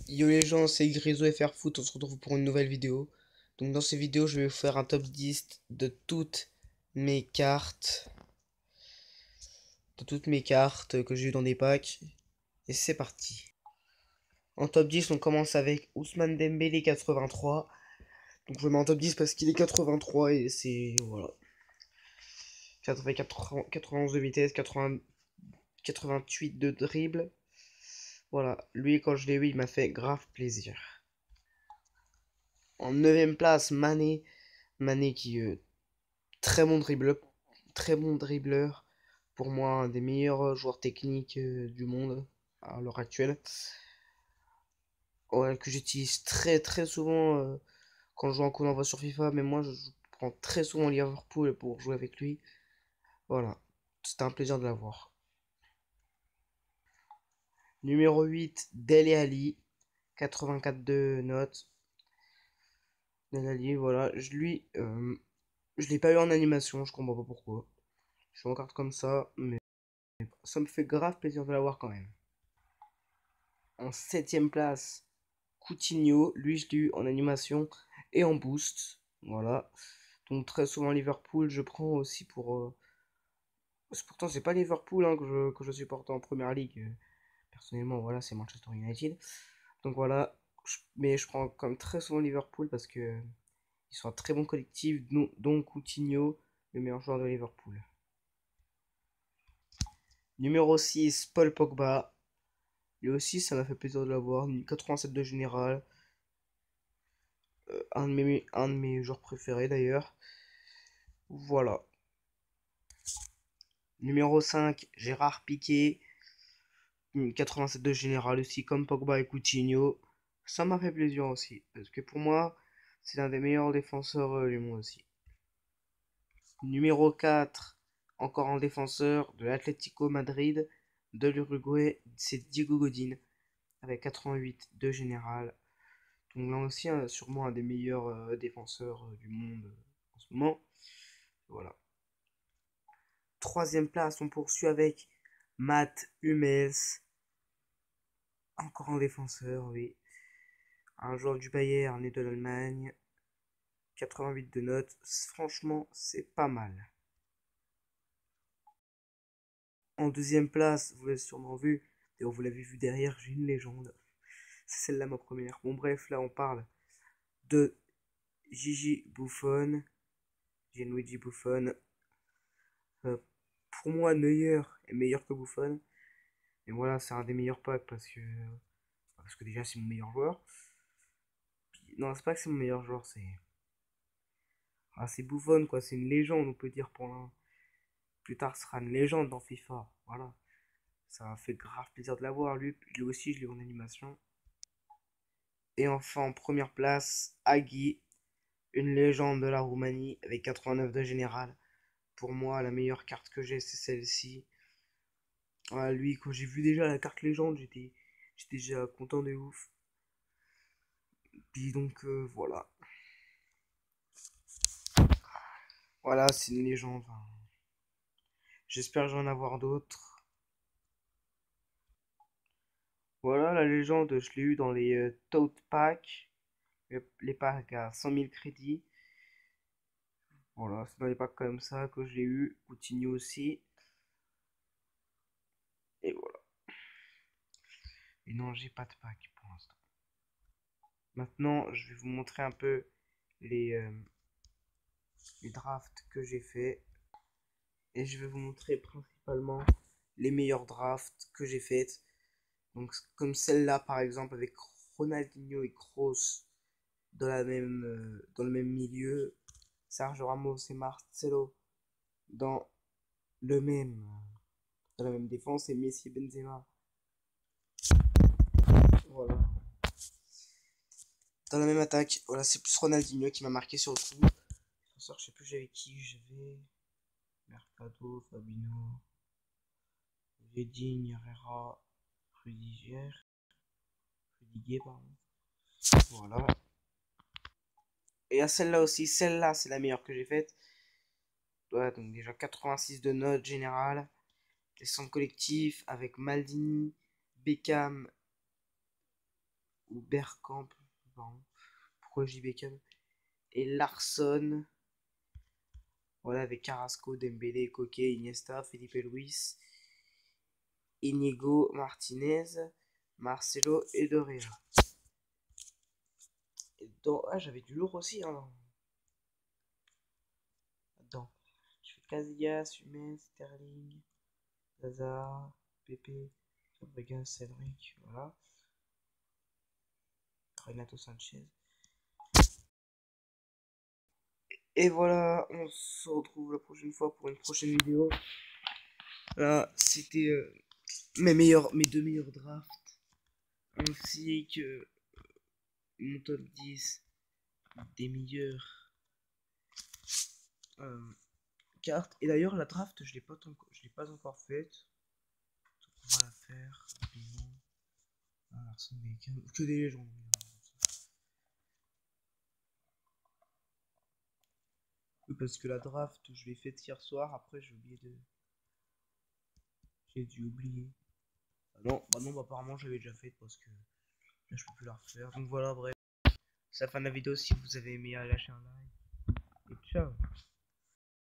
Yo les gens, c'est Griso FR Foot, on se retrouve pour une nouvelle vidéo. Donc dans cette vidéo, je vais vous faire un top 10 de toutes mes cartes. De toutes mes cartes que j'ai eu dans des packs. Et c'est parti. En top 10, on commence avec Ousmane Dembélé 83. Donc je le mets en top 10 parce qu'il est 83 et c'est... Voilà. 91 de vitesse, 88 de dribble. Voilà, lui quand je l'ai eu, il m'a fait grave plaisir. En 9ème place, Mané. Mané qui très bon dribbleur, très bon dribbleur. Pour moi, un des meilleurs joueurs techniques du monde à l'heure actuelle. Ouais, que j'utilise très souvent quand je joue en coup d'envoi sur FIFA. Mais moi, je prends très souvent Liverpool pour jouer avec lui. Voilà, c'était un plaisir de l'avoir. Numéro 8, Dele Alli, 84 de notes. Dele Alli, voilà, je l'ai pas eu en animation, je comprends pas pourquoi. Je suis en carte comme ça, mais ça me fait grave plaisir de l'avoir quand même. En 7ème place, Coutinho, lui je l'ai eu en animation et en boost. Voilà. Donc très souvent Liverpool, je prends aussi pour... Pourtant c'est pas Liverpool hein, que je supporte en première ligue. Personnellement, voilà, c'est Manchester United. Donc voilà. Mais je prends comme très souvent Liverpool parce que ils sont un très bon collectif, dont Coutinho, le meilleur joueur de Liverpool. Numéro 6, Paul Pogba. Lui aussi, ça m'a fait plaisir de l'avoir. 87 de général. Un de mes joueurs préférés d'ailleurs. Voilà. Numéro 5, Gérard Piqué. 87 de général aussi, comme Pogba et Coutinho. Ça m'a fait plaisir aussi. Parce que pour moi, c'est l'un des meilleurs défenseurs du monde aussi. Numéro 4, encore un défenseur de l'Atlético Madrid, de l'Uruguay, c'est Diego Godin. Avec 88 de général. Donc là aussi, sûrement un des meilleurs défenseurs du monde en ce moment. Voilà. Troisième place, on poursuit avec Matt Hummels. Encore un défenseur, oui. Un joueur du Bayern né de l'Allemagne. 88 de notes. Franchement, c'est pas mal. En deuxième place, vous l'avez sûrement vu. Et vous l'avez vu derrière, j'ai une légende. C'est celle-là ma première. Bon bref, là on parle de Gigi Buffon. Gianluigi Buffon. Pour moi, Neuer est meilleur que Buffon. Et voilà, c'est un des meilleurs packs parce que déjà c'est mon meilleur joueur. Puis, non, c'est pas que c'est mon meilleur joueur, c'est Buffon quoi, c'est une légende on peut dire pour l'un. Plus tard, ce sera une légende dans FIFA. Voilà, ça m'a fait grave plaisir de l'avoir lui aussi je l'ai en animation. Et enfin en première place, Agui, une légende de la Roumanie avec 89 de général. Pour moi, la meilleure carte que j'ai, c'est celle-ci. Voilà, lui, quand j'ai vu déjà la carte légende, j'étais déjà content de ouf. Puis donc voilà. Voilà, c'est une légende. J'espère que j'en en avoir d'autres. Voilà, la légende, je l'ai eu dans les tote packs. Les packs à 100 000 crédits. Voilà, c'est dans les packs comme ça que je l'ai eu. Coutinho aussi. Et voilà. Et non, j'ai pas de pack pour l'instant. Maintenant, je vais vous montrer un peu les, euh, les drafts que j'ai fait. Et je vais vous montrer principalement les meilleurs drafts que j'ai faites. Donc comme celle-là par exemple avec Ronaldinho et Kroos dans le même milieu, Sergio Ramos et Marcelo dans le même dans la même défense et Messi et Benzema. Voilà. Dans la même attaque, voilà, c'est plus Ronaldinho qui m'a marqué sur le coup. Je sais plus avec qui j'avais. Mercado, Fabinho, Vedin, Herrera, Rudiger, pardon. Voilà. Et à celle-là aussi, celle-là c'est la meilleure que j'ai faite. Ouais, donc déjà 86 de notes générales. Les centres collectifs avec Maldini, Beckham, ou Bergkamp, pardon. Pourquoi je dis Beckham? Et Larsson. Voilà, avec Carrasco, Dembélé, Koke, Iniesta, Felipe Luis, Inigo Martinez, Marcelo et De Gea. Ah, j'avais du lourd aussi, hein. Attends. Je fais Casillas, Hummels, Sterling, Hazard, Pepe, Fabregas, Cedric, voilà. Renato Sanchez. Et voilà, on se retrouve la prochaine fois pour une prochaine vidéo. Là, c'était mes deux meilleurs drafts, ainsi que mon top 10 des meilleures cartes. Et d'ailleurs, la draft, je l'ai pas encore faite. Donc on va la faire rapidement. Ah, Arsène Wenger, que des légendes. Oui, parce que la draft, je l'ai faite hier soir. Après, j'ai dû oublier. Bah non, bah apparemment, j'avais déjà fait parce que là, je peux plus la refaire. Donc voilà, bref. C'est la fin de la vidéo. Si vous avez aimé, lâchez un like. Et ciao.